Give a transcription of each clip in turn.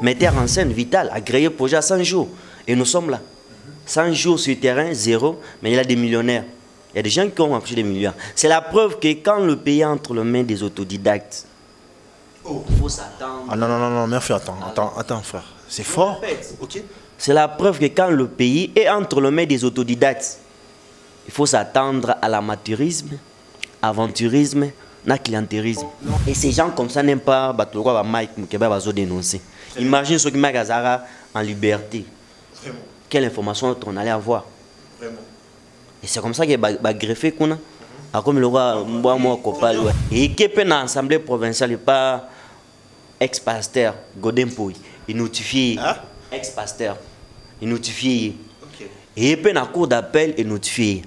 Metteur en scène vital a créé le projet à 100 jours. Et nous sommes là. 100 jours sur le terrain, zéro, mais il y a des millionnaires. Il y a des gens qui ont accouché des millions. C'est la preuve que quand le pays est entre les mains des autodidactes, il faut s'attendre. Ah non, non, non, non, merci, attends, frère. C'est fort. Okay. C'est la preuve que quand le pays est entre les mains des autodidactes, il faut s'attendre à l'amateurisme, aventurisme, na clientélisme. Et ces gens comme ça n'aiment pas Mike Mukeba va dénoncer. Imagine ce qui m'a Gazara en liberté. Vraiment. Quelle information on allait avoir. Vraiment. Et c'est comme ça que va greffer qu'on a. Comme le roi moi Kopal. Et qui est dans l'Assemblée provinciale, pas ex-pasteur Godin Pouy. Il notifie ex-pasteur. Il notifie. Et puis dans la cour d'appel, il notifie.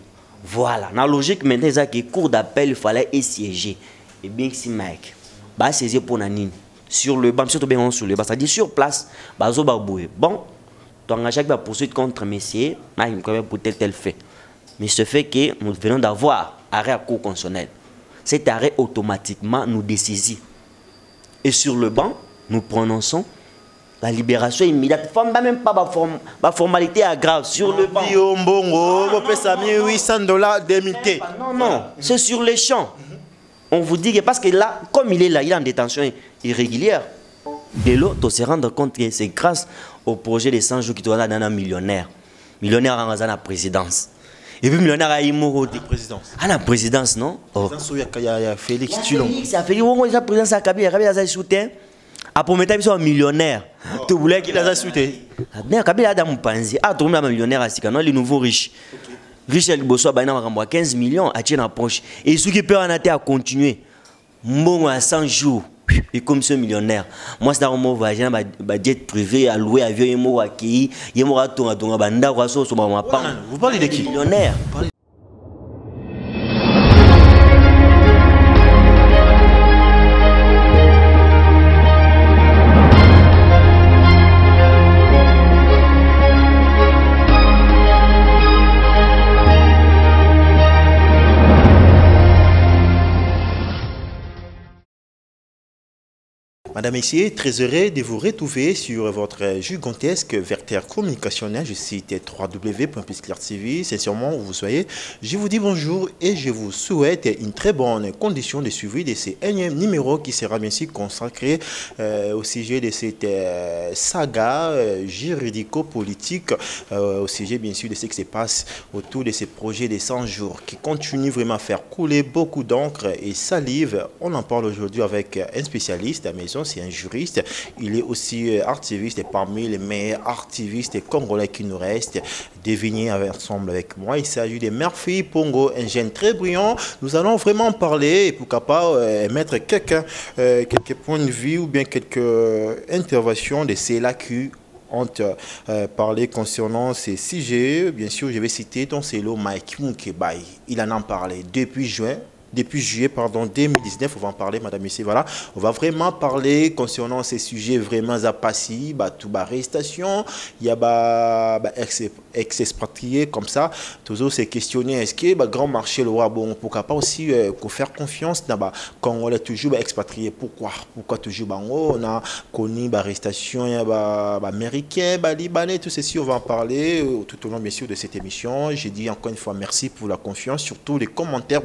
Voilà. Dans la logique maintenant, c'est que cour d'appel, il fallait siéger. Et bien si Mike, bah saisir pour Nanine. Sur le banc, surtout bien sur le banc, c'est-à-dire sur place, bazo baboué. Bon, tu engages la poursuite contre messieurs, pour tel fait. Mais ce fait que nous venons d'avoir arrêt à cour constitutionnelle. Cet arrêt automatiquement nous dessaisit. Et sur le banc, nous prononçons la libération immédiate. Il ne faut même pas la formalité aggrave sur le banc. $800 Non, non, c'est sur les champs. On vous dit que parce que là, comme il est là, il est en détention irrégulière. De l'eau, tu se rendre compte que c'est grâce au projet de 100 jours qui te donne un millionnaire. Millionnaire en la présidence. Et puis millionnaire à Imoro. Présidence. À la présidence, non? Il y a Félix Tulon. Félix, la présidence à Kabila, Kabila a soutien. Après, il soit millionnaire. Tu voulais qu'il ait soutien. Kabila a un panzi. Ah, tu es un millionnaire à Sikano, les nouveaux riches. Richel Bosso a 15 millions à tirer dans la poche. Et ceux qui peuvent en être à continuer. Bon, à 100 jours. Et comme ce millionnaire. Moi, c'est un mot voyage, un jet privé, à louer avion, il m'a accueilli, il m'a retourné à Banda, vous parlez de qui? Millionnaire. Madame, Messieurs, très heureux de vous retrouver sur votre gigantesque vecteur communicationnel. Je cite www.pisclair.tv. Sincèrement, où vous soyez, je vous dis bonjour et je vous souhaite une très bonne condition de suivi de ce énième numéro qui sera bien sûr consacré au sujet de cette saga juridico-politique, au sujet bien sûr de ce qui se passe autour de ces projets de 100 jours qui continuent vraiment à faire couler beaucoup d'encre et salive. On en parle aujourd'hui avec un spécialiste à maison. C'est un juriste, il est aussi activiste et parmi les meilleurs activistes congolais qui nous restent. Devinez ensemble avec moi, il s'agit de Murphy Pongo, un jeune très brillant. Nous allons vraiment parler et pourquoi pas mettre quelques points de vue ou bien quelques interventions de ceux-là qui ont parlé concernant ces sujets. Bien sûr, je vais citer ton célo Mike Mukebai. Il en a parlé depuis juillet 2019, on va en parler, madame, messieurs, voilà. On va vraiment parler concernant ces sujets vraiment appassis, tout arrestation, il y a ex-expatriés comme ça, toujours se questionner, est-ce que grand marché le roi, bon, pourquoi pas aussi faire confiance quand on est toujours expatrié, pourquoi toujours on a connu l'arrestation, il y a américain, libanais, tout ceci, on va en parler tout au long, bien sûr, de cette émission. J'ai dit encore une fois merci pour la confiance, surtout les commentaires,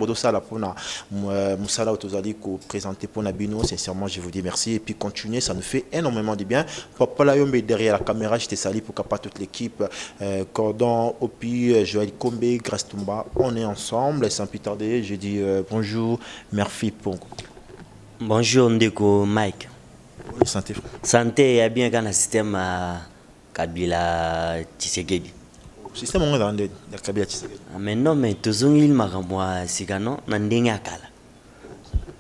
Moussala Otozali ko présenté pour Nabino, sincèrement je vous dis merci et puis continuez, ça nous fait énormément de bien. Papa Layombe derrière la caméra, je te salue pour pas toute l'équipe, Cordon, Opi, Joël Kombe, Grace Tumba, on est ensemble et sans plus tarder, je dis bonjour, Murphy Pongo. Bonjour Ndeko Mike. Oui, santé frère. Santé, il y a bien un système Kabila Tshisekedi. Système on est dans le Kabila Tshisekedi. Mais non, mais toujours il m'a renvoyé Sikano, Nandenga Kala.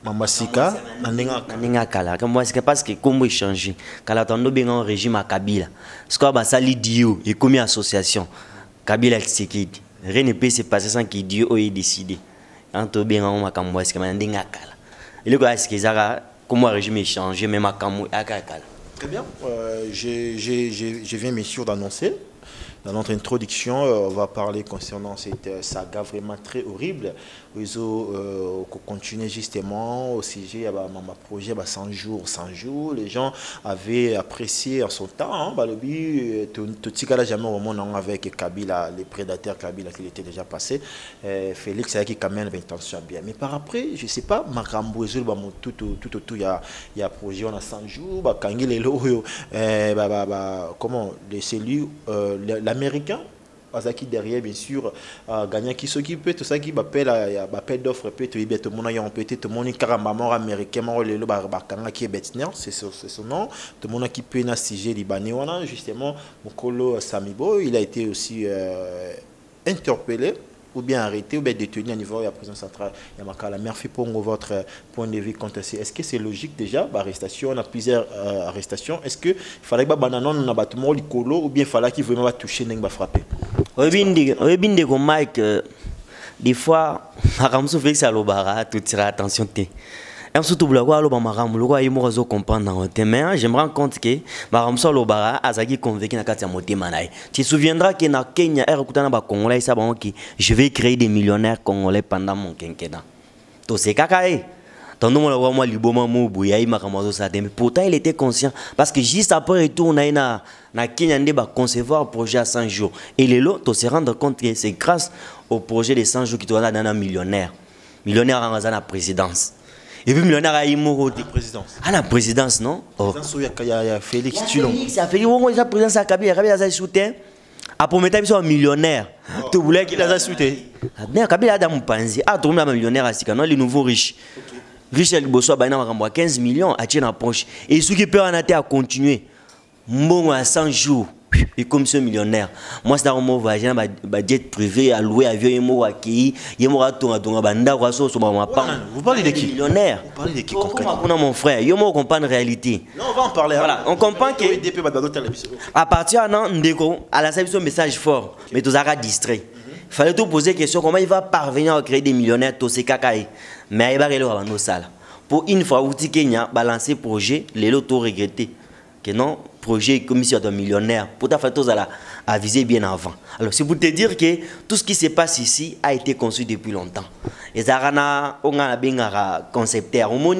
Mamasika, Nandenga Kala. Comme moi, c'est parce que comme échanger, Kala tondo bien en régime à Kabila. Ce qu'on a sali Dio et comme association Kabila Tshisekedi. Rien ne peut se passer sans que Dio ait décidé. Entre bien en Makambo, c'est que Nandenga Kala. Et le gars, c'est que ça, comme régime échangé, même à Kamou, à Kala. Très bien. Je viens bien sûr d'annoncer dans notre introduction, on va parler concernant cette saga vraiment très horrible. Ils ont continué justement au sujet, il y a un projet 100 jours, 100 jours. Les gens avaient apprécié en son temps. Tout ce cas jamais au moment avec Kabila, les prédateurs Kabila qui était déjà passé. Félix a qui quand même l'intention bien. Mais par après, je ne sais pas, Makambo, tout, il y a un projet, on a 100 jours, comment, les cellules, l'américain, qui derrière, bien sûr, gagnant qui s'occupe, tout ça qui appelle d'offres, tout le monde a peut-être tout le monde carrément américain, qui est Betner, c'est son nom, tout le monde qui peut un sujet libanais, justement, Mokolo Samibo, il a été aussi interpellé, ou bien arrêté, ou bien détenu à niveau de la prison centrale. Merci pour votre point de vue quant à ça. Est-ce que c'est logique déjà, l'arrestation, on a plusieurs arrestations, est-ce qu'il fallait que bananon na bâtiment ou bien il fallait qu'il vraiment toucher n'eng frapper? Oui, Mike, des fois, Maramso fait que ça l'obara, tout tira attention. Surtout, mais je me rends compte que Maramso l'obara a convaincu na katia motemanaï. Tu te souviendras que na Kenya, Congolais, je vais créer des millionnaires congolais pendant mon quinquennat. To c'est kakae. Pourtant, il était conscient. Parce que juste après retour, na Kenya, on va concevoir un projet à 100 jours. Et les lots, tu se rendre compte que c'est grâce au projet de 100 jours qui te donne un millionnaire. Millionnaire en la présidence. Et puis, millionnaire à Imoro. Présidence. À la présidence, non? Il y a Félix Tulon. Félix, la présidence à Kabila. Kabila a soutien. Après, il y a un millionnaire. Tu voulais qu'il a soutien. Kabila a un panzi. Ah, tu un millionnaire à Sika, non? Les nouveaux riches. Richel Bosso a 15 millions à tirer dans la poche. Et ceux qui peuvent en à continuer. Bon, à 100 jours. Et comme ce millionnaire. Moi, c'est un mot voyage, un jet privé, à louer avion, il m'a accueilli, il m'a Vous parlez de qui? Millionnaire. Vous parlez de qui? Comment mon frère? Il m'a compris la réalité. Non, on va en parler. Voilà, on comprend que. À partir d'un an, à la service, un message fort, mais tu as distrait. Il fallait tout poser question comment il va parvenir à créer des millionnaires, tous ces cacaïs. Mais il va aller nos salles. Pour une fois, où Kenya balancer projet, les lots regretté. Que non, projet commission de millionnaire. Pour ta fait à viser bien avant. Alors, c'est pour te dire que tout ce qui se passe ici a été conçu depuis longtemps. Et Zarana, on a un concepteur. On a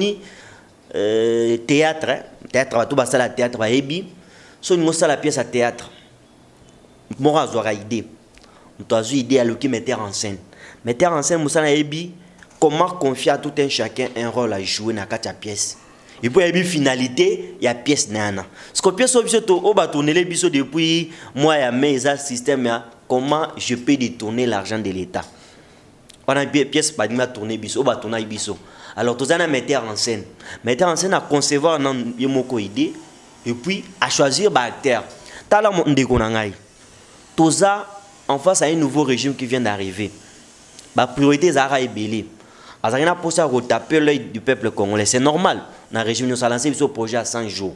théâtre, théâtre, tout ça, théâtre, et so nous la pièce à théâtre. Moi, j'ai idée. Nous avons idée à l'outil metteur en scène. Metteur en scène, nous avons comment confier à tout un chacun un rôle à jouer dans la pièce. Et puis, il y a une finalité, il y a une pièce. Ce que pièce, on va tourner les bisous depuis moi et mes système. Comment je peux détourner l'argent de l'État? On a une pièce, pas de tourner bisous, on va tourner les bisous. Alors, tout ça, on a metteur en scène. Metteur en scène à concevoir une idée et puis à choisir un acteur. Tout ça, en face à un nouveau régime qui vient d'arriver. La priorité, c'est la belé. Alors, on a posé à retaper l'œil du peuple congolais. C'est normal. Dans le régime, nous avons lancé ce projet à 100 jours.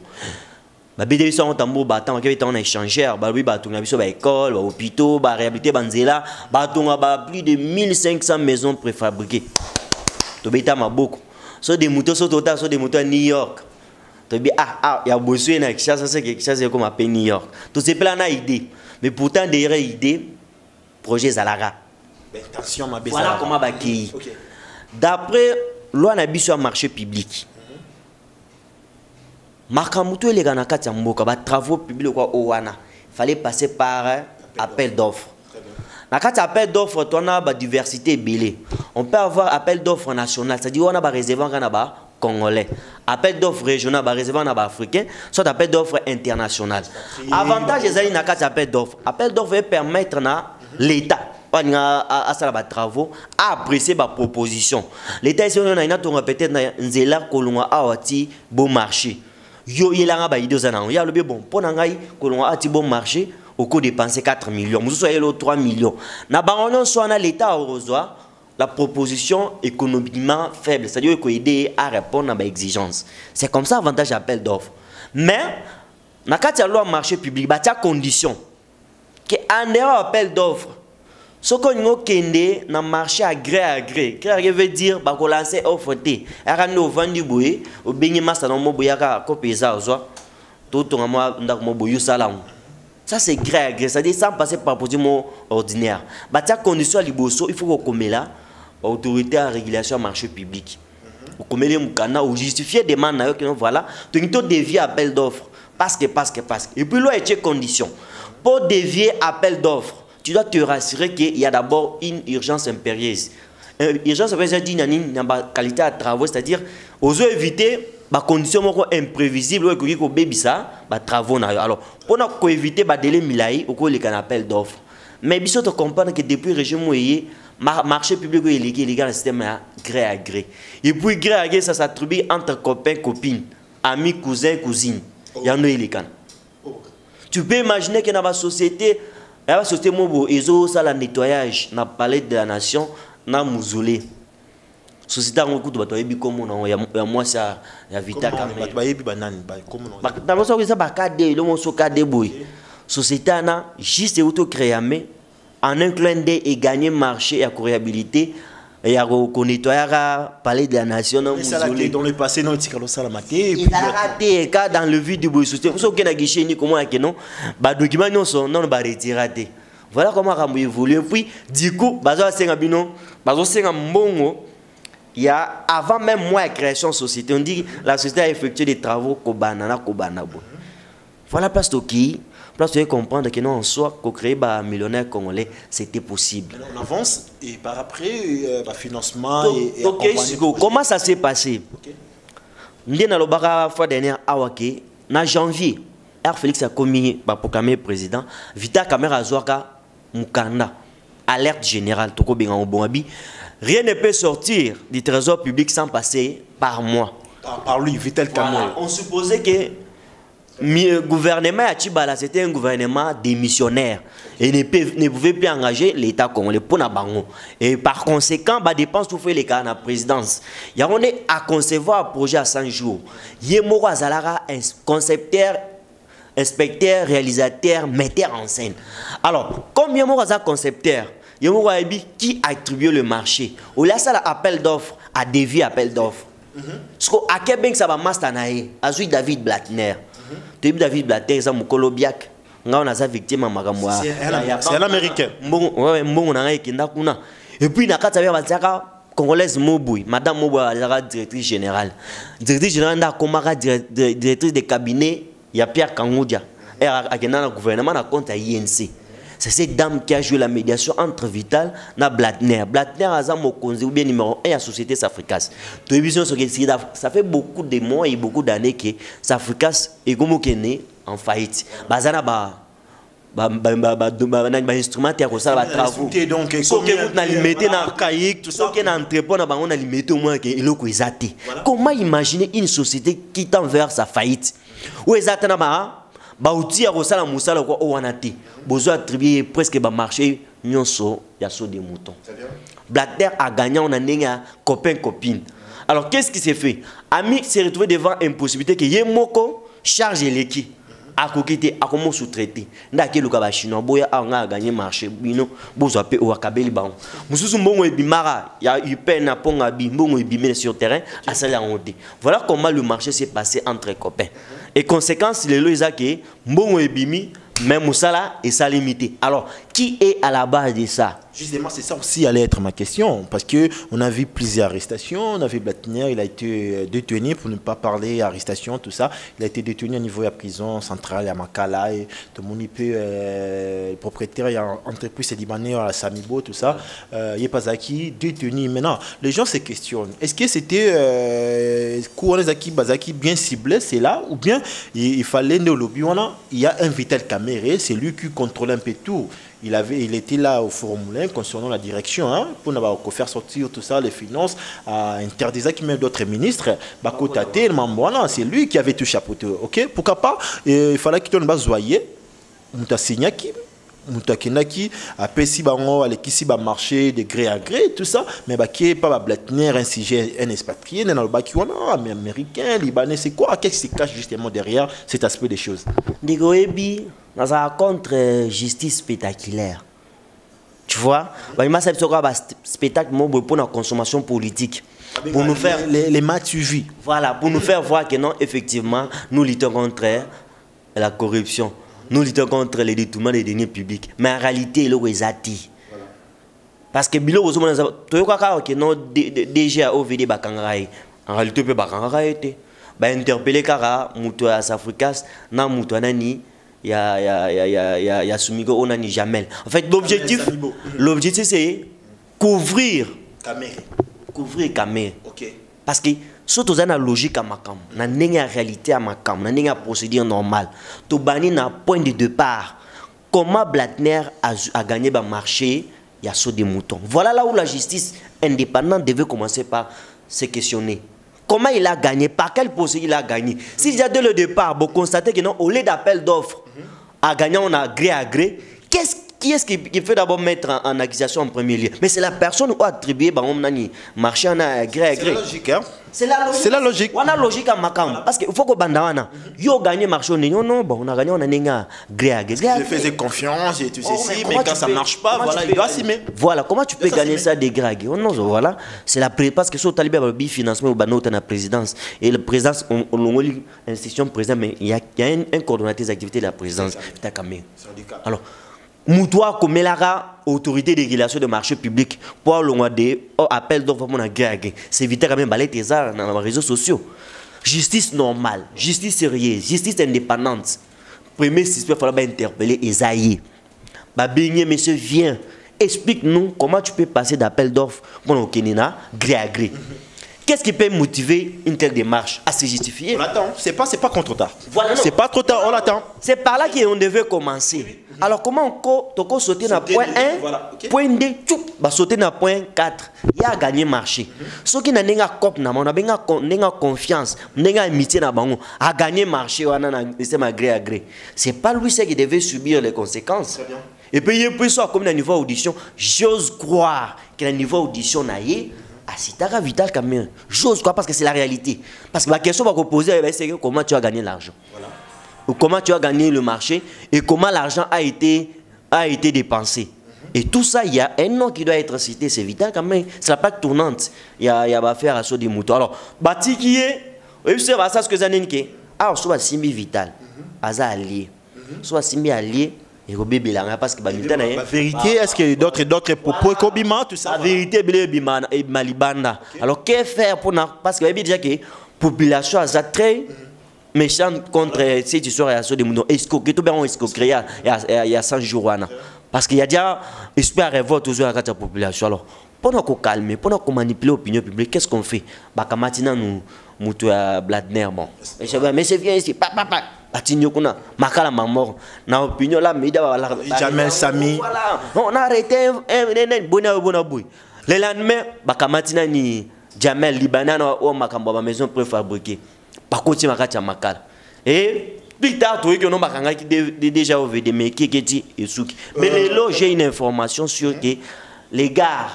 Nous avons échangeur, nous avons école, hôpitaux, réhabilité, plus de 1500 maisons préfabriquées. Nous avons beaucoup. Ce sont des moutons à New York. Il y a besoin de quelque chose comme à New York. Tout ce plan a idée. Mais pourtant, derrière l'idée, projet Zalaga. Voilà comment va accueillir. D'après loi na biso marché public. Makamuto les gana katia mboka ba travaux publics quoi owana. Fallait passer par appel d'offres. Na katia appel d'offres on a ba diversité belé. On peut avoir appel d'offres national, c'est-à-dire on a ba réservant kana ba congolais. Appel d'offres régional ba réservant na ba africain, soit appel d'offres international. Avantage ezali na katia appel d'offres. Appel d'offres va permettre na l'État à faire des travaux, à apprécier ma proposition. L'État ici, on a peut-être un kolonga awati bon marché. Yo yelanga ba idée zana. Ya le bon pour nangai kolonga ati bon marché au coût dépenser 4 millions. Nous soyez le 3 millions. Na bangonon soit na l'État reçoit la proposition économiquement faible, c'est-à-dire qu'il aider à répondre à mes exigences. C'est comme ça avantage appel d'offres. Mais na katia loi marché public ba tia condition que en dehors appel d'offres. Ce qu'on a kende na marché à gré à gré. Gré à gré veut dire bah qu'on lance offre té. Arano vendu boye, au bengi massa no mo boyaka ko pesa ozo. Tout on moi ndak mo boyu salam. Ça, c'est gré à gré. C'est-à-dire sans passer par procédure ordinaire. Bah, ta condition à l'Iboso, il faut qu'on mette là, autorité à régulation marché public. Comme les Moukana, ou justifier des demandes, voilà, tu as dévié appel d'offres. Parce que. Et puis là, il y a des conditions. Pour dévier appel d'offres, tu dois te rassurer qu'il y a d'abord une urgence impérieuse. Urgence impérieuse, c'est une qualité à travaux, c'est-à-dire, aux éviter les conditions imprévisibles, travaux. Alors, pour éviter les délais milaï, il y a un appel d'offres. Mais il faut comprendre que depuis le régime, marché public il y a un système gré à gré. Et puis gré à gré, ça s'attribue entre copains, copines, amis, cousins, cousines. Il y en a les can. Tu peux imaginer que dans la société, ils ont ça le nettoyage, dans le palais de la nation, dans le mausolée. Société en cours de comme on a moi ça ya vita kamera. Dans le sens que ça ba cadre, le monso cadre boy. Société na juste auto créer mais en un clin d'œil et gagner marché et à réhabiliter et à nettoyer palais de la nation dans mausolée. Dans le passé non tikalo sala maté. Il a raté cas dans le vide du boy société. Vous savez que na guichet ni comment que non ba document non sont non ba retirer. Voilà comment on évolue puis du coup bazo senga bino bazo senga mbongo. Il y a, avant même moi, la création de société, on dit que la société a effectué des travaux Kobana. Voilà, place qui comprendre que non, en soi, qu'on crée un millionnaire congolais, c'était possible. On avance et par après, le financement et comment ça s'est passé? Nous avons la fois dernière, en janvier, R. Félix a commis pour le président, Vita Kamera Zouaka, Mukanda, alerte générale, Toko Bengan Bongabi. Rien ne peut sortir du trésor public sans passer par moi. Par lui, Vital Kamel. Voilà. On supposait que le gouvernement à Tchibala, c'était un gouvernement démissionnaire et ne pouvait plus engager l'État congolais pour Nabango. Et par conséquent, les dépenses tout fait les cas dans la présidence. Il y a à concevoir un projet à 100 jours. Il y a un concepteur, inspecteur, réalisateur, metteur en scène. Alors, comme il y a un concepteur, qui a attribué le marché. Ou là, ça l'appel d'offres, a dévié appel d'offres. Parce qu'à Québec, ça va mastanaï. Azui David Blattner. David Blattner, c'est mon colobiac. On a sa victime à Magamoua. C'est un Américain. Bon, on a un et puis, il y a Congolaise Moboui, Madame Moboui, la directrice générale. Directrice générale, directrice de cabinet, il y a Pierre Kangoudia. Et le gouvernement a compte à INC. C'est cette dame qui a joué la médiation entre Vital et Blattner. Blattner a été ou bien numéro 1 à la société Safricas. Ça fait beaucoup de mois et beaucoup d'années que Safricas est en faillite. Bazana instrument qui a ça travaux. Donc comment imaginer une société qui tend vers sa faillite? Où exactement Bauti a reçu la moussala quoi au Wanati. Bozo attribué presque ba marché nyonso ya so des moutons. Blatter a gagné on a nenga copain copine. Alors qu'est-ce qui s'est fait? Ami s'est retrouvé devant impossibilité que Yemoko charge l'équipe. A kokité a comment sous-traiter. Ndake luka ba chinois boya a gagné marché bino bozo pe o akabeli ba. Mususu mbongo ebimara ya upen na ponga bi mbongo ebimé sur terrain à sala honte. Voilà comment le marché s'est passé entre copains. Et conséquence, les loisaki, mbongo ebimi, même Moussala et ça limité. Alors, qui est à la base de ça? Justement, c'est ça aussi allait être ma question. Parce qu'on a vu plusieurs arrestations. On a vu Blattner, il a été détenu, pour ne pas parler arrestation, tout ça. Il a été détenu au niveau de la prison centrale à Makala. Et tout le monde, le propriétaire, il y a entreprise libanais à la Samibo, tout ça. Yepazaki, détenu. Maintenant, les gens se questionnent. Est-ce que c'était Kouanezaki, Bazaki bien ciblé, c'est là? Ou bien il fallait ne lobby? Il y a un Vital Kamere, c'est lui qui contrôle un peu tout. Il était là au Forum Moulin concernant la direction, hein, pour faire sortir tout ça, les finances, interdisant qu'il y ait d'autres ministres. C'est lui qui avait tout chapeauté. Ok, pourquoi pas? Il fallait qu'il donne Zoyer, Moutassignaki, Moutakenaki, après si bango alekisi ba marché de gré à gré tout ça, mais qui est pas Blattner un sujet un expatrié dans le baki mais américain, libanais, c'est quoi? Qu'est-ce qui se cache justement derrière cet aspect des choses? Digoebi dans un contre justice spectaculaire. Tu vois, il m'a fait un spectacle pour la consommation politique. Pour nous faire les matchs suivis. Voilà, pour nous faire voir que non, effectivement, nous luttons contre la corruption. nous luttons contre les détournements des deniers publics. Mais en réalité, il est zati. Parce que bilo vous avez que non déjà OVD bakangaï. En réalité, peut bakangaï été. Bah interpeller kara muto à Africas na muto nani ya Sumigo onani Jamel. En fait, l'objectif c'est couvrir Kamé. OK. Parce que surtout dans la logique à Makam, na nenga réalité à Makam, na nenga procédure normale. To bani na point de départ. Comment Blattner a gagné le marché? Il y a saut des moutons. Voilà là où la justice indépendante devait commencer par se questionner. Comment il a gagné? Par quelle procédure il a gagné? Si déjà dès le départ, vous constatez que non, au lieu d'appel d'offres, à gagner, on a gré à gré. Qui est-ce qui fait d'abord mettre en accusation en premier lieu? Mais c'est la personne qui a attribué le marché en a gré à gré. C'est la logique, hein? C'est la logique. On a logique à Makam. Parce qu'il faut que Bandawana, yo gagné marché, non, bon, on a gagné, on a nenga gré à gré. Je faisais confiance et tout ceci, mais quand ça ne marche pas, voilà, il doit assumer. Voilà, comment tu peux gagner ça des gré à gré? Non, voilà, c'est la parce que sur Talibé, il y a un financement au la présidence. Et la présidence, on a une institution présidente, mais il y a un coordonnateur des activités de la présidence. Alors, Moutoua comme la autorité de régulation de marché public pour l'ongwade appel d'offres pour la guerre. C'est éviter quand même balai ça dans les réseaux sociaux. Justice normale, justice sérieuse, justice indépendante. Premier suspect, il faut interpeller Esaïe. Babigné, monsieur, viens, explique-nous comment tu peux passer d'appel d'offres pour le Kenina, gré à gré. Qu'est-ce qui peut motiver une telle démarche à se justifier? On attend, c'est pas trop tard. Voilà, c'est pas trop tard, on l'attend. C'est par là qu'on devait commencer. Alors comment on sauter dans point 1, voilà, okay. Point 2, bah sauter dans point 4, il a gagné marché. Ceux qui n'ont pas confiance, n'ont pas amitié, a gagné marché, c'est pas lui qui devait subir les conséquences. Très bien. Et puis il peut soit comme dans le niveau audition, j'ose croire que le niveau audition n'a ah, c'est un vital quand même. J'ose croire parce que c'est la réalité. Parce que la question va poser, c'est comment tu as gagné l'argent. Voilà. Ou comment tu as gagné le marché et comment l'argent a été dépensé. Et tout ça, il y a un nom qui doit être cité, c'est vital quand même. C'est la plaque tournante. Il y a affaire à des moutons. Alors, bâti qui est, vous savez, ça ce que ça n'est pas. Ah, soit Simbi vital, Aza allié. Soit Simbi allié. Et parce que la vérité, est-ce qu'il y a d'autres propos Kobima, tout ça? La vérité, c'est Malibanda. Alors, que faire pour parce que déjà que la population est très méchante contre cette histoire de moutons. Escroquer, tout bien escroquer il y a 100 jours. Parce qu'il y a déjà espoir révolte toujours à la population. Alors, pendant qu'on calme, pendant qu'on manipule l'opinion publique, qu'est-ce qu'on fait? Maintenant, nous Blattner, bon. Mais c'est bien ici, papa. Makala mort. Na opinion là, mais Jamel Sami. On a arrêté un bon boy. Le lendemain, Bakamatina ni Jamel Libanais ou Makamba maison préfabriquée. Par contre, Makala. Et plus tard, tu vois que qui déjà OVD, mais qui dit Esuki. Mais là, j'ai une information sur que les gars,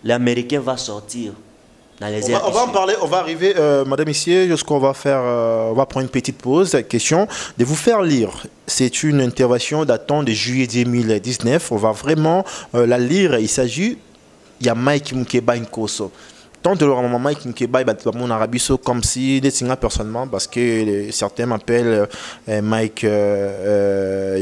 l'Américain va sortir. On va en parler, on va arriver, madame, ici, jusqu'on va faire, on va prendre une petite pause. Question de vous faire lire. C'est une intervention datant de juillet 2019. On va vraiment la lire. Il s'agit, il y a Mike Mukeba Nkoso. Tant de leur maman Mike Mukeba, mon arabiso comme si des signes personnellement, parce que certains m'appellent Mike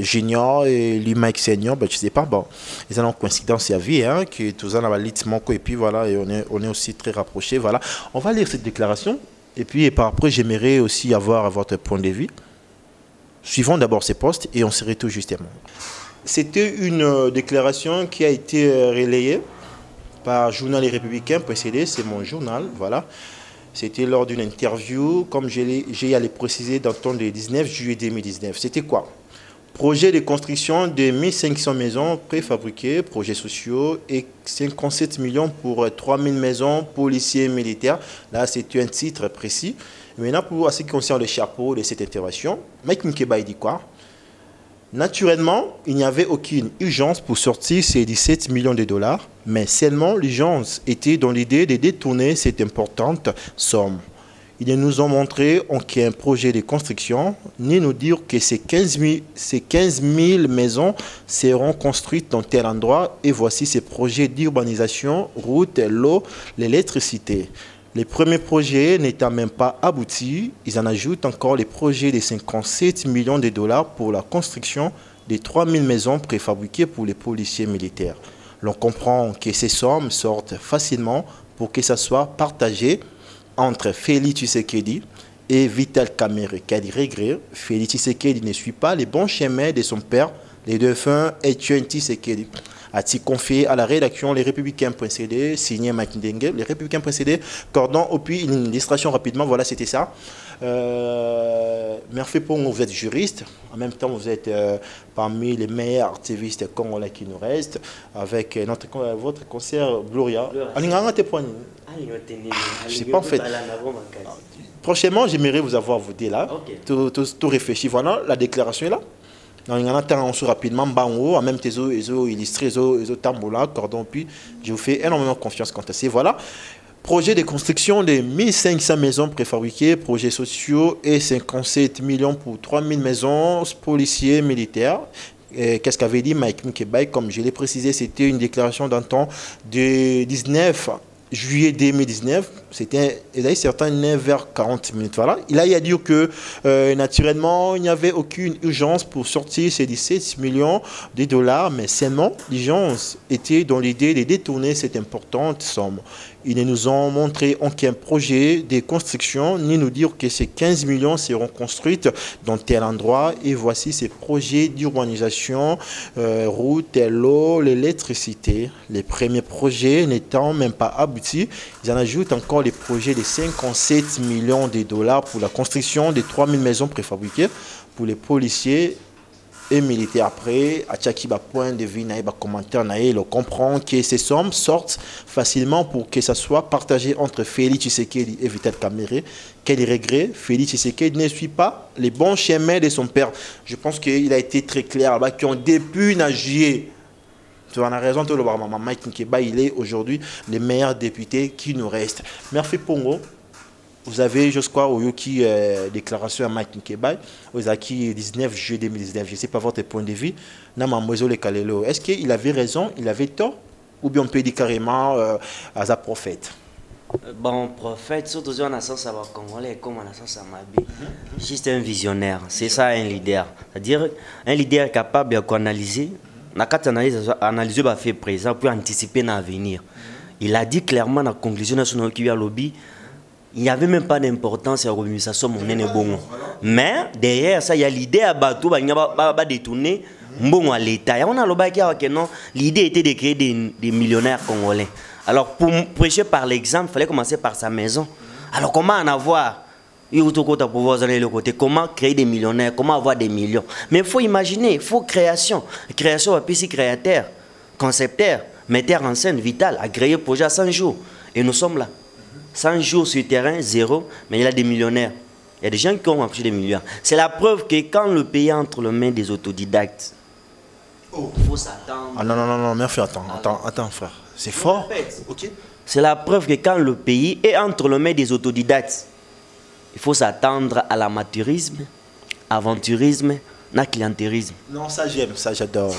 Junior et lui Mike Senior, ben, je sais pas, bon, ils ont une coïncidence à vie, hein, que tous en ont littéralement et puis voilà, et on est aussi très rapprochés, voilà. On va lire cette déclaration et puis par après j'aimerais aussi avoir votre point de vue. Suivons d'abord ces postes et on se retrouve justement. C'était une déclaration qui a été relayée par Journal Les Républicains.cd, c'est mon journal, voilà. C'était lors d'une interview, comme j'ai à le préciser, dans le temps du 19 juillet 2019. C'était quoi? Projet de construction de 1500 maisons préfabriquées, projets sociaux et 57 millions pour 3000 maisons policiers et militaires. Là, c'était un titre précis. Maintenant, pour ce qui concerne le chapeau de cette intervention, Mike Mukeba dit quoi? Naturellement, il n'y avait aucune urgence pour sortir ces 17 millions de dollars, mais seulement l'urgence était dans l'idée de détourner cette importante somme. Ils ne nous ont montré aucun projet de construction, ni nous dire que ces 15 000 maisons seront construites dans tel endroit, et voici ces projets d'urbanisation, routes, l'eau, l'électricité. Les premiers projets n'étant même pas aboutis, ils en ajoutent encore les projets de 57 millions de dollars pour la construction des 3000 maisons préfabriquées pour les policiers militaires. L'on comprend que ces sommes sortent facilement pour que ça soit partagé entre Félix Tshisekedi et Vital Kamerhe. Quel regret, Félix Tshisekedi ne suit pas les bons chemins de son père, les défunts Etienne Tshisekedi. A-t-il confié à la rédaction Les Républicains.cd, signé Mike Ndenge, Les Républicains.cd, cordon, et puis une illustration rapidement, voilà, c'était ça. Merci pour vous, êtes juriste, en même temps vous êtes parmi les meilleurs activistes congolais qui nous restent, avec votre concert Gloria. Je ne sais pas en fait. Prochainement, j'aimerais vous avoir vous dire là, tout réfléchi, voilà, la déclaration est là. On attend rapidement, en même temps, ils ont illustré, ils ont tambola, cordon, puis je vous fais énormément confiance quant à ça. Voilà. Projet de construction de 1500 maisons préfabriquées, projets sociaux et 57 millions pour 3000 maisons, policiers, militaires. Qu'est-ce qu'avait dit Mike Mkebai? Comme je l'ai précisé, c'était une déclaration d'un temps de 19 juillet 2019, c'était certains 9h40 minutes. Voilà. Il a dit que naturellement, il n'y avait aucune urgence pour sortir ces 17 millions de dollars, mais seulement l'urgence était dans l'idée de détourner cette importante somme. Ils ne nous ont montré aucun projet de construction, ni nous dire que ces 15 millions seront construits dans tel endroit. Et voici ces projets d'urbanisation, route, l'eau, l'électricité. Les premiers projets n'étant même pas aboutis, ils en ajoutent encore les projets de 57 millions de dollars pour la construction de 3000 maisons préfabriquées pour les policiers et militaires. Après, à chaque point de vue, commentaire, il comprend que ces sommes sortent facilement pour que ça soit partagé entre Félix Tshisekedi et Vital Kamerhe. Quel regret, Félix Tshisekedi ne suit pas les bons chemins de son père. Je pense qu'il a été très clair là-bas, qui ont depuis nager. Tu en as raison, tout le monde. Mike Nkeba, il est aujourd'hui le meilleur député qui nous reste. Merci Pongo. Vous avez, je crois, au Yoki déclaration à Mike Nkeba, aux acquis 19 juillet 2019. Je ne sais pas votre point de vue. Est-ce qu'il avait raison, il avait tort, ou bien on peut dire carrément à sa prophète? Bon, prophète, surtout on a sens à Congolais comme on a sens à Mabé. Juste un visionnaire, c'est ça un leader. C'est-à-dire un leader capable d'analyser, analyser va faire présent pour anticiper l'avenir. Il a dit clairement dans la conclusion de son lobby. Il n'y avait même pas d'importance à l'organisation monnaie bon. Mais derrière ça, il y a l'idée à bateau, il va détourner bon à l'État. On a le non, l'idée était de créer des millionnaires congolais. Alors pour prêcher par l'exemple, il fallait commencer par sa maison. Alors comment en avoir? Comment créer des millionnaires? Comment avoir des millions? Mais il faut imaginer, il faut création. Création, puis créateur, concepteur, metteur en scène, vital, agréé projet à 100 jours. Et nous sommes là. 100 jours sur le terrain, zéro, mais il y a des millionnaires. Il y a des gens qui ont accouché des millions. C'est la preuve que quand le pays entre les mains des autodidactes, il faut s'attendre. Ah non, merci, attends frère. C'est fort. Okay. C'est la preuve que quand le pays est entre les mains des autodidactes, il faut s'attendre à l'amateurisme, aventurisme, à clientélisme. Non, ça j'aime, ça j'adore.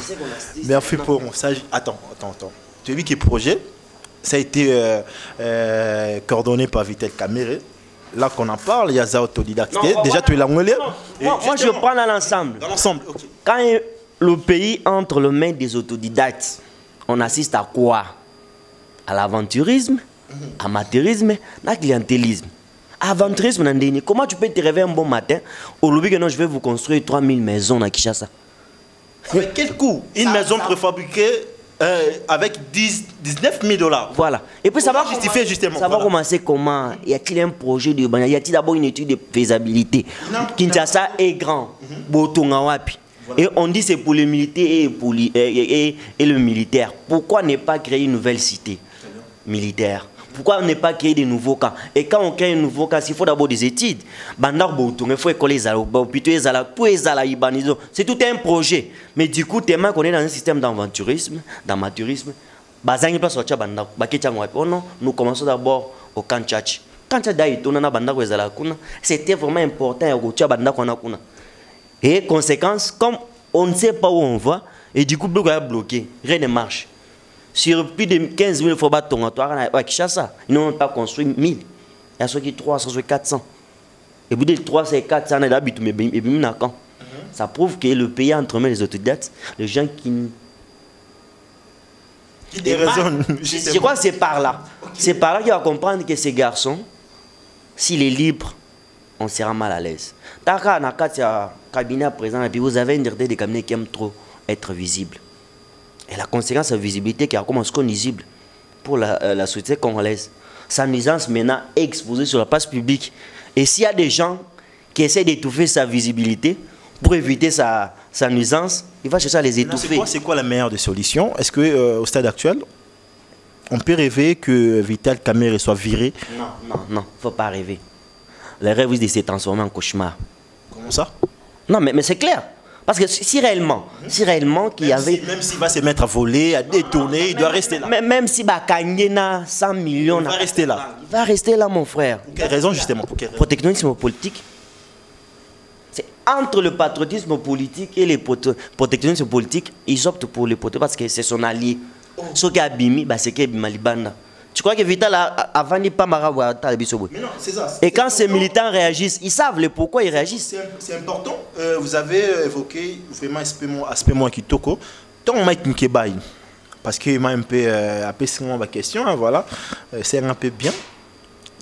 Merci pour ça. Attends. Tu as vu quel projet? Ça a été coordonné par Vital Kamerhe. Là qu'on en parle, il y a ça autodidacte. Déjà, tu es là. Moi, je prends dans l'ensemble. Dans l'ensemble, ok. Quand le pays entre les mains des autodidactes, on assiste à quoi? À l'aventurisme, amateurisme, à clientélisme. Aventurisme, comment tu peux te réveiller un bon matin au lobby que non, je vais vous construire 3000 maisons à Kinshasa? Avec quel coût? Une maison préfabriquée avec 19 000 dollars. Voilà. Et puis ça va justifier justement. Ça va commencer comment? Y a-t-il un projet de y a-t-il d'abord une étude de faisabilité? Kinshasa est grand. Et on dit c'est pour les militaires et le militaire. Pourquoi ne pas créer une nouvelle cité militaire? Pourquoi ne pas créer des nouveaux camps? Et quand on crée un nouveau camp, il faut d'abord des études. Il faut écoler c'est tout un projet. Mais du coup, tellement qu'on est dans un système d'aventurisme, d'amateurisme, nous commençons d'abord au camp Tchatch. Quand c'était vraiment important. Et conséquence, comme on ne sait pas où on va, et du coup, le est bloqué, rien ne marche. Sur plus de 15 000 fois à Kinshasa, ils n'ont pas construit 1000. Il y a ceux qui 300, ceux qui 400. Et vous dites 300 et 400, mais ça prouve que le pays entre les autodidactes, les gens qui déraisonnent. Je crois que c'est par là. C'est par là qu'il va comprendre que ces garçons, s'il est libre, on sera mal à l'aise. Dans le cabinet présent, et puis vous avez une des cabinets qui aiment trop être visibles. Et la conséquence de la visibilité qui a commencé comme nuisible pour la société congolaise. Sa nuisance maintenant est exposée sur la place publique. Et s'il y a des gens qui essaient d'étouffer sa visibilité pour éviter sa nuisance, il va chercher à les étouffer. C'est quoi la meilleure des solutions? Est-ce qu'au stade actuel, on peut rêver que Vital Kamerhe soit viré? Non, non, non, il ne faut pas rêver. Le rêve risque de se transformer en cauchemar. Comment ça? Non, mais c'est clair. Parce que si réellement qu'il y avait... Même s'il va se mettre à voler, à détourner, il doit rester là. Même si Bakangena 100 millions... Il va rester là. Il va rester là, mon frère. Pour quelle raison, justement? Pour quelle raison? Protectionnisme politique. C'est entre le patriotisme politique et le protectionnisme politique, ils optent pour le protectionnisme parce que c'est son allié. Ce qui a bimi, c'est que Malibanda. Tu crois que Vital avant n'est pas marabout? Mais non, c'est ça. Et quand ces militants réagissent, ils savent le pourquoi ils réagissent. C'est important. Vous avez évoqué vraiment aspect moins kitoko. Tant Mike Nkebaï, parce qu'il m'a un peu ma question, hein, voilà, c'est un peu bien.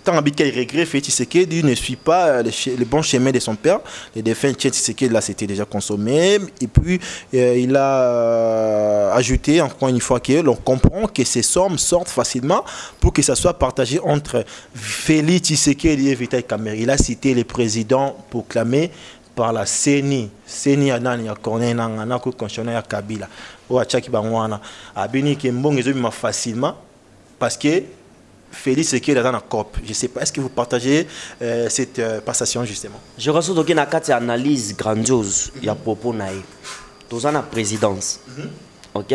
Tant qu'il regrette, fait Tshisekedi ne suit pas le bon chemin de son père. Les défunts Tshisekedi là c'était déjà consommé. Et puis il a ajouté encore une fois que l'on comprend que ces sommes sortent facilement pour que ça soit partagé entre Félix Tshisekedi et Vital Kamerhe. Il a cité les présidents proclamés par la CENI. CENI Anani Corneille Nanganako Constitutionnel Kabila. Ou à Tchaki Bangwana. Abini Kembong ils facilement parce que Félix qui est dans la COP. Je ne sais pas, est-ce que vous partagez cette passation justement? Je reçois donc une analyse grandiose. Il y a propos naïf. Dans la présidence. Ok?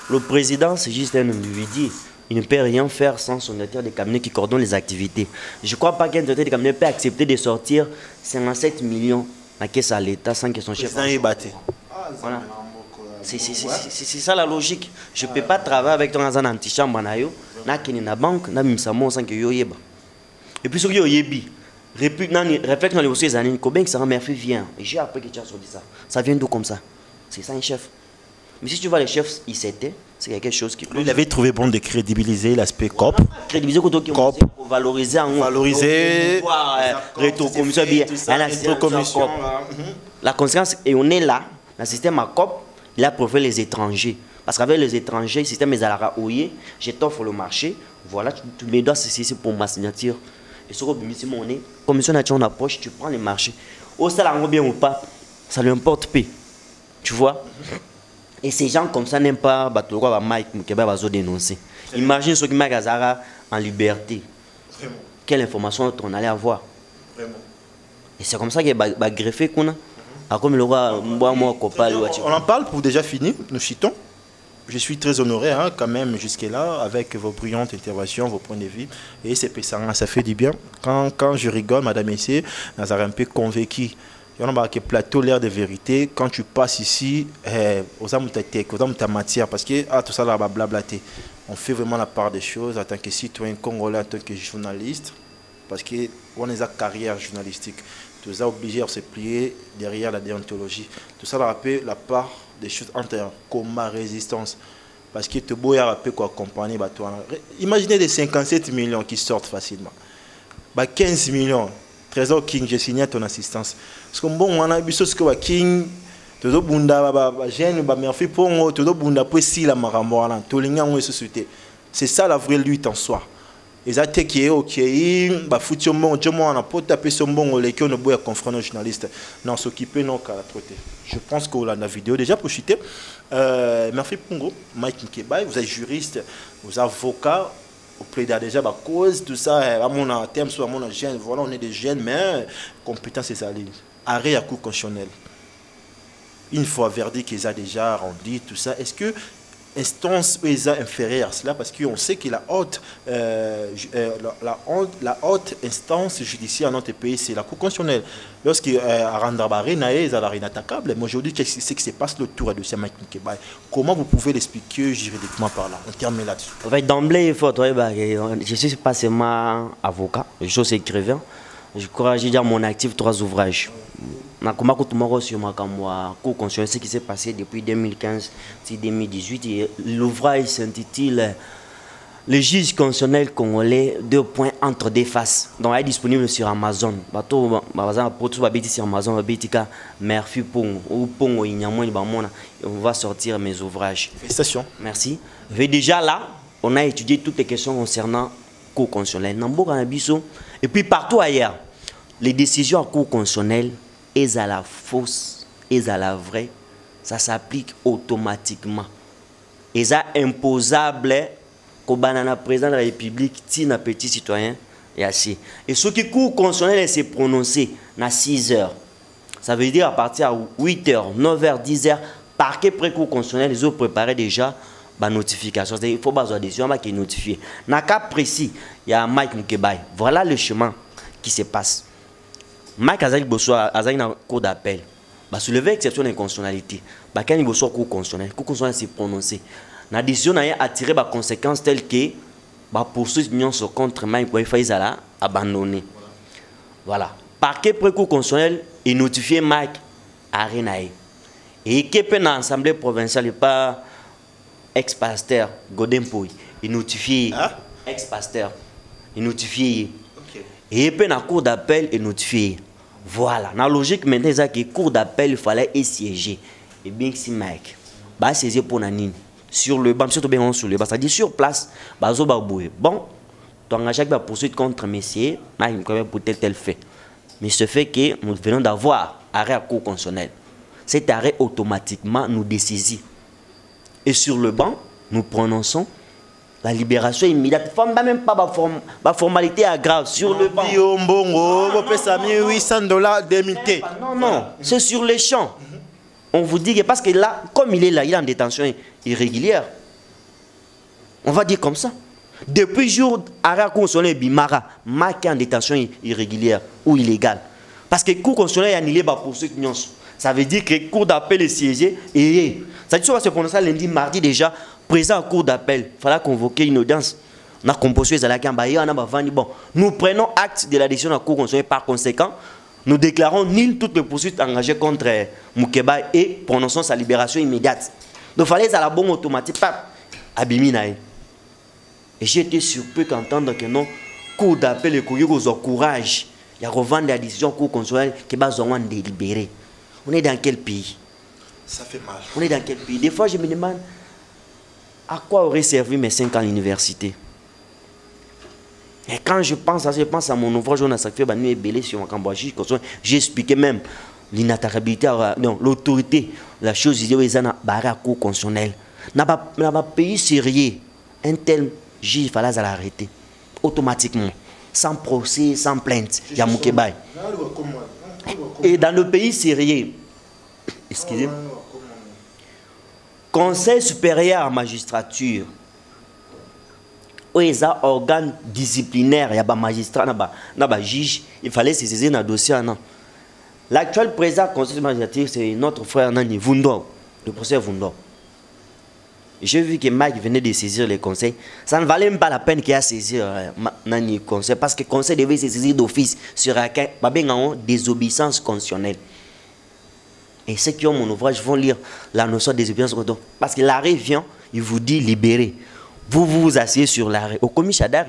Le président, c'est juste un individu. Il ne peut rien faire sans son directeur de cabinet qui coordonne les activités. Je ne crois pas qu'un directeur de cabinet peut accepter de sortir 57 millions à la caisse à l'État sans que son chef... Voilà. C'est ça la logique. Je ne peux pas travailler avec ton agent anti-chambre. Je na banque na mimsamo sans que yo yeba. Et puis ce que yo yebi réflexe dans les dossiers années combien que ça m'a fait vient et j'ai appris que tu as sorti ça. Ça vient d'où comme ça? C'est ça un chef. Mais si tu vois les chefs, ils s'étaient, c'est quelque chose qui... Il avait trouvé bon de crédibiliser l'aspect COP. Crédibiliser COP. Valoriser en... Valoriser... Rétro-commission bien. La conséquence, et on est là, dans le système à COP, il a profité les étrangers. Parce qu'avec les étrangers, le système est à la ouillé, je t'offre le marché, voilà, tu me dois ceci pour ma signature. Et ce que on est, commission nationale approche, tu prends les marchés. Au salaire bien ou pas, ça lui importe peu. Tu vois? Et ces gens comme ça n'aiment pas Mike Mukeba va dénoncer. Imagine ce qui m'a Gazara en liberté. Vraiment. Quelle information on allait avoir? Vraiment. Et c'est comme ça qu'il va greffer qu'on a. On en parle pour déjà finir, nous chitons. Je suis très honoré hein, quand même jusque-là avec vos brillantes interventions, vos points de vue. Et ça fait du bien. Quand je rigole, madame et messieurs, nous avons un peu convaincu. Il y a un plateau l'air de vérité. Quand tu passes ici, aux âmes de ta matière, parce que tout ça là, blablaté. On fait vraiment la part des choses en tant que citoyen congolais, en tant que journaliste, parce qu'on a une carrière journalistique. Tout ça obligé à se plier derrière la déontologie. Tout ça rappelle la part des choses entre combat, résistance. Parce que tu peux accompagner. Imaginez les 57 millions qui sortent facilement. 15 millions. Trésor King, j'ai signé ton assistance. Parce que bon, on a vu ce que King, tout le monde a gêné, merci pour moi, tout le monde a pris la maramboana, tout le monde a société. C'est ça la vraie lutte en soi. Les attaques qui est ok, bah foutu bon, je m'en a pas tapé son bon, les qui ont beau confronter aux journalistes, non s'occuper non qu'à la traiter. Je pense qu'on a la vidéo déjà pour chuter. Merci Pongo, Mike Nkebaï, vous êtes juriste, vous êtes avocat, vous plaidez déjà ma cause, tout ça, à mon terme, soit à mon jeune, voilà, on est des jeunes, mais compétence et ça ligne. Arrêt à coup constitutionnel. Une fois verdict qu'ils ont déjà rendu, tout ça, est-ce que instance inférieure à cela, parce qu'on sait que la haute instance judiciaire dans notre pays, c'est la Cour constitutionnelle. Lorsque Arandabaré est inattaquable, mais aujourd'hui, qu'est-ce qui se passe le tour de Mike Moukebaye? Comment vous pouvez l'expliquer juridiquement par là? On termine là-dessus. D'emblée, il faut je suis pas seulement avocat, je suis écrivain. Je crois que j'ai déjà mon actif 3 ouvrages. Je sur ma Cour constitutionnelle, ce qui s'est passé depuis 2015-2018. L'ouvrage s'intitule Le juge constitutionnel congolais, 2 points entre des faces. Donc, il est disponible sur Amazon. Sur Amazon, merci pour on va sortir mes ouvrages. Félicitations. Merci. Et déjà là, on a étudié toutes les questions concernant Cour constitutionnelle. Et puis partout ailleurs, les décisions en Cour constitutionnelle, et à la fausse, et à la vraie, ça s'applique automatiquement. Et ça imposable, comme le président de la République, un petit citoyen, et assez. Et ce qui Cour constitutionnelle s'est prononcé à 6 heures, ça veut dire à partir de 8 heures, 9 heures, 10 heures, parquet pré-Cour constitutionnelle, ils ont préparé déjà la notification. Il faut avoir des décisions qui sont notifiées. Dans le cas précis, il y a Mike Moukebaye. Voilà le chemin qui se passe. Mike Azali Bosso a une cour d'appel. Bah, soulever exception d'inconstitutionnalité. Bah, quand il Bosso cour constitutionnelle, cour constitutionnelle s'est prononcée. La décision a attiré des conséquences telles que bah, poursuite contre Mike Moukebaye a abandonné. Voilà. Parquet pré-cour constitutionnelle est notifié Mike à Renaï. Et qui est dans l'Assemblée provinciale, pas ex-pasteur Godin Pouy. Il notifie ex-pasteur. Il notifie. Et puis dans la cour d'appel est notifié. Voilà. Dans la logique maintenant, c'est que cour d'appel, il fallait y siéger. Et bien que si Mike, bah saisir pour Nanine. Sur le banc, surtout bien sur le banc, c'est-à-dire sur place, bah zo bah boué. Bon, tu engages la poursuite contre messieurs, Mike pour tel fait. Mais ce fait que nous venons d'avoir arrêt à cour constitutionnelle. Cet arrêt automatiquement nous dessaisit. Et sur le banc, nous prononçons la libération immédiate. Il ne faut même pas la formalité aggrave sur le banc. Non, non, c'est sur les champs. On vous dit que parce que là, comme il est là, il est en détention irrégulière. On va dire comme ça. Depuis le jour arrêt constitutionnel Bimara, Mike est en détention irrégulière ou illégale. Parce que le cour constitutionnel est annulé par poursuite. Ça veut dire que le cour d'appel est siégé et ça dit qu'on va se prononcer lundi, mardi déjà, présent en cour d'appel. Il fallait convoquer une audience. On a composé les bon, nous prenons acte de la décision de la cour constitutionnelle. Par conséquent, nous déclarons nul toutes les poursuites engagées contre Moukebaye et prononçons sa libération immédiate. Donc il fallait à la bombe automatique, pas Abiminaï. Et j'ai été surpris d'entendre que non, cour d'appel et courage. Il y a revendre la décision cour constitutionnelle qui va se délibérer. On est dans quel pays? Ça fait mal. On est dans quel pays? Des fois, je me demande à quoi aurait servi mes 5 ans à l'université. Et quand je pense à mon ouvrage, on a sacré nuit belé sur mon j'ai expliqué même l'inattaquabilité, l'autorité, la chose, il y a un barré à cour constitutionnelle. Dans un pays sérieux, un tel juge, il fallait l'arrêter automatiquement, sans procès, sans plainte. Il y a Moukebaye. Et dans le pays sérieux, excusez-moi, Conseil supérieur à la magistrature, où il y a un organe disciplinaire, il y a un magistrat, il y a un juge, il fallait se saisir dans le dossier. L'actuel président du Conseil supérieur à la magistrature, c'est notre frère Nani Vundo, le professeur Vundo. J'ai vu que Mike venait de saisir le conseil. Ça ne valait même pas la peine qu'il ait saisi le conseil, parce que le conseil devait se saisir d'office sur la désobéissance constitutionnelle. Et ceux qui ont mon ouvrage vont lire la notion de désobéissance constitutionnelle. Parce que l'arrêt vient, il vous dit libérer. Vous vous asseyez sur l'arrêt. Au commis Chadari.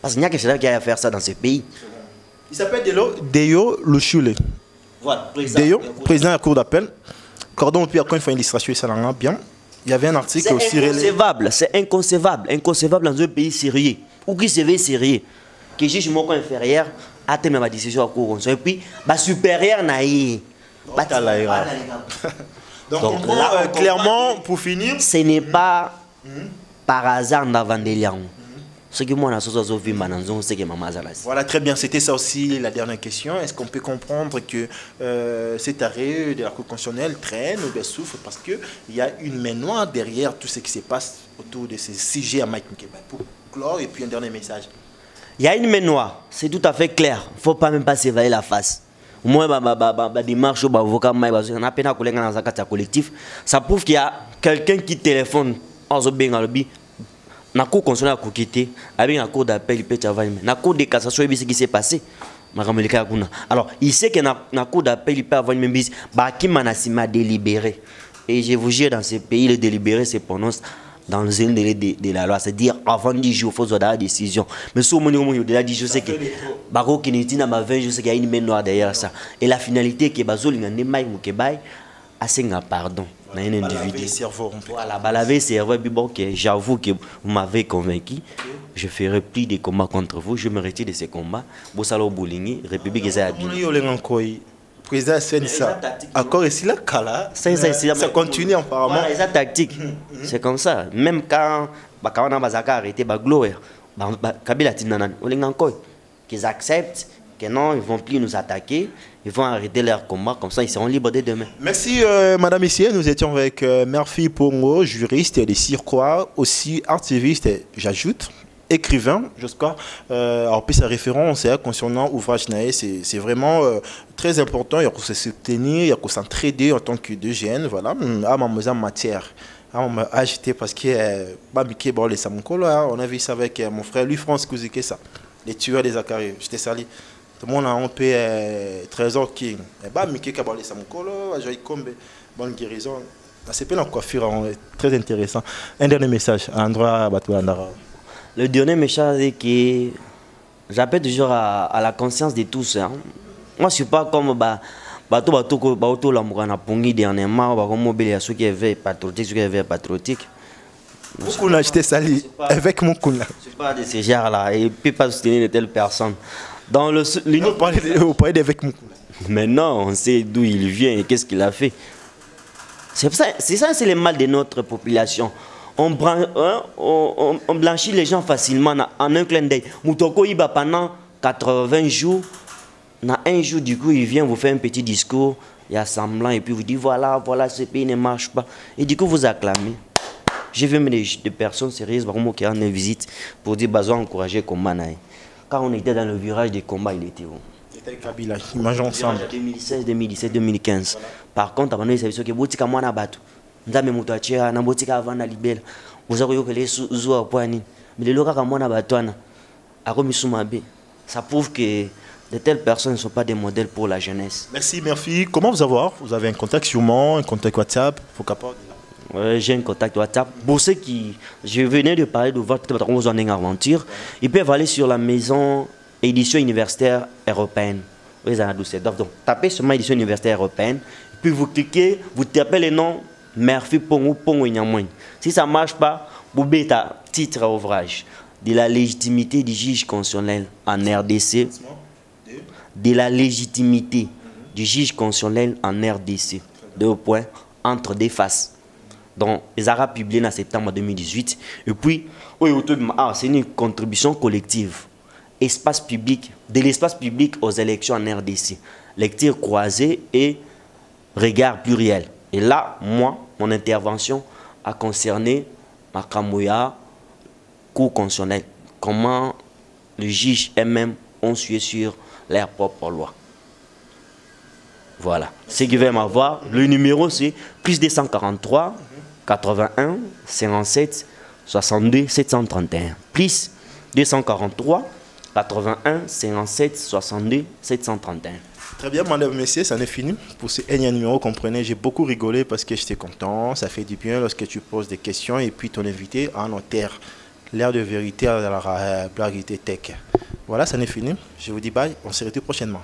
Parce qu'il n'y a que Chadari qui a à faire ça dans ce pays. Il s'appelle Deyo Lushule. Voilà, Deyo, président de la cour d'appel. Cordon, puis quand il fait une illustration, ça l'a bien. Il y avait un article aussi. C'est inconcevable dans un pays sérieux. Ou qui se veut sérieux. Que juge mon inférieur a tenu ma décision à cour. Et puis, supérieur n'a eu. Donc là, clairement, pour finir. Ce n'est pas par hasard dans Vandelian. Ce que moi, c'est que maman Voilà, très bien. C'était ça aussi la dernière question. Est-ce qu'on peut comprendre que cet arrêt de la Cour constitutionnelle traîne ou souffre parce qu'il y a une main noire derrière tout ce qui se passe autour de ces sujets à Mike Mukeba? Pour clore, et puis un dernier message. Il y a une main noire, c'est tout à fait clair. Il ne faut pas même pas s'évaluer la face. Moi, démarche au avocat, on a peine à collègue dans un collectif. Ça prouve qu'il y a quelqu'un qui téléphone en Zobengalobi. Na cour constitutionnelle a quitté, avec la cour d'appel, il peut travailler. Na cour de cassation, il ce qui s'est passé. Alors, il sait que na cour d'appel, il peut avoir une même bise. Qui m'a délibéré. Et je vous jure, dans ces pays, le délibéré se prononce dans le délai de la loi. C'est-à-dire, avant 10 jours, il faut avoir la décision. Mais si on est au-delà de 10 jours, c'est que Baro Kineti n'a pas 20 jours, c'est qu'il y a une main noire derrière ça. Et la finalité, c'est que Bazol n'a pas de pardon. Un individu. Voilà, balaver cerveau, j'avoue que vous m'avez convaincu. Je ferai plus de combats contre vous, je me retire de ces combats. Bossalo Boulingi, République des Habits. Président Sensa, encore ici là, ça continue apparemment. Voilà, c'est tactique. C'est comme ça. Même quand on a arrêté, Kabila Tinanan, qu'ils acceptent que non, ils ne vont plus nous attaquer, ils vont arrêter leur combat, comme ça ils seront libres dès demain. Merci Madame Messier, nous étions avec Murphy Pongo, juriste de Cirquois, aussi activiste, j'ajoute, écrivain, jusqu'à puis sa référence concernant ouvrage naé, c'est vraiment très important, il y a qu'on se soutenir, il y a qu'on s'entraider en tant que deux jeunes, voilà, à ma matière. On m'a agité parce que on a vu ça avec mon frère, lui France Kouzike, ça, les tueurs des Akari, j'étais sali. Tout le monde a un peu trésor king. Et bah, Mickey Kabali Samukolo, Ajoy Kombe, bonne guérison. C'est pas la coiffure, très intéressant. Un dernier message à Andra Batouandara. Le dernier message c'est que j'appelle toujours à la conscience de tous. Hein. Moi, je ne suis pas comme Bato Lambrana Pongi dernièrement, ceux qui avaient patriotique, ceux qui avaient patriotique. Beaucoup n'a acheté sali avec mon kuna. Je ne suis pas de ces gens-là et ne peux pas soutenir de telles personnes. Dans vous parlez d'avec mon kuna. Maintenant, on sait d'où il vient et qu'est-ce qu'il a fait. C'est ça, c'est le mal de notre population. On blanchit les gens facilement en un clin d'œil. Moutoko Iba pendant 80 jours, dans un jour, du coup, il vient vous faire un petit discours, il y a semblant, et puis vous dit voilà, ce pays ne marche pas. Et du coup, vous acclamez. J'ai vu des personnes sérieuses qui en visite pour dire besoin encourager le combat. Quand on était dans le virage des combats, il était où? C'était Kabila, imagine ensemble. 2016, 2017, 2015. Voilà. Par contre, avant, il savait que Botika Mwana Batu. Ndame Moutachia, Nambotika Avana Libel. Vous avez que les Zoua Poani. Mais les locaux Mwana Batuana, à Romisoumabe, ça prouve que de telles personnes ne sont pas des modèles pour la jeunesse. Merci, Murphy. Comment vous avoir? Vous avez un contact sûrement, un contact WhatsApp pour j'ai un contact WhatsApp. Pour ceux qui... Je venais de parler de votre aventure. Ils peuvent aller sur la maison édition universitaire européenne. Donc, tapez sur ma édition universitaire européenne. Puis vous cliquez, vous tapez le nom Murphy Pongo Pongo Inyamoine. Si ça ne marche pas, vous mettez titre à ouvrage de la légitimité du juge constitutionnel en RDC. De la légitimité du juge constitutionnel en RDC. 2 points entre des faces. Donc, les Arabes publiés en septembre 2018. Et puis, c'est une contribution collective. Espace public, de l'espace public aux élections en RDC. Lecture croisée et regard pluriel. Et là, moi, mon intervention a concerné Makamouya, Cour constitutionnelle. Comment les juges eux-mêmes ont suivi sur leur propre loi. Voilà. Ce qui va m'avoir, le numéro c'est plus 243 81 57 62 731. Plus 243 81 57 62 731. Très bien, madame, messieurs, ça en est fini. Pour ce énième numéro, comprenez, j'ai beaucoup rigolé parce que j'étais content. Ça fait du bien lorsque tu poses des questions et puis ton invité en notaire. L'air de vérité à la blague tech. Voilà, ça en est fini. Je vous dis bye. On se retrouve prochainement.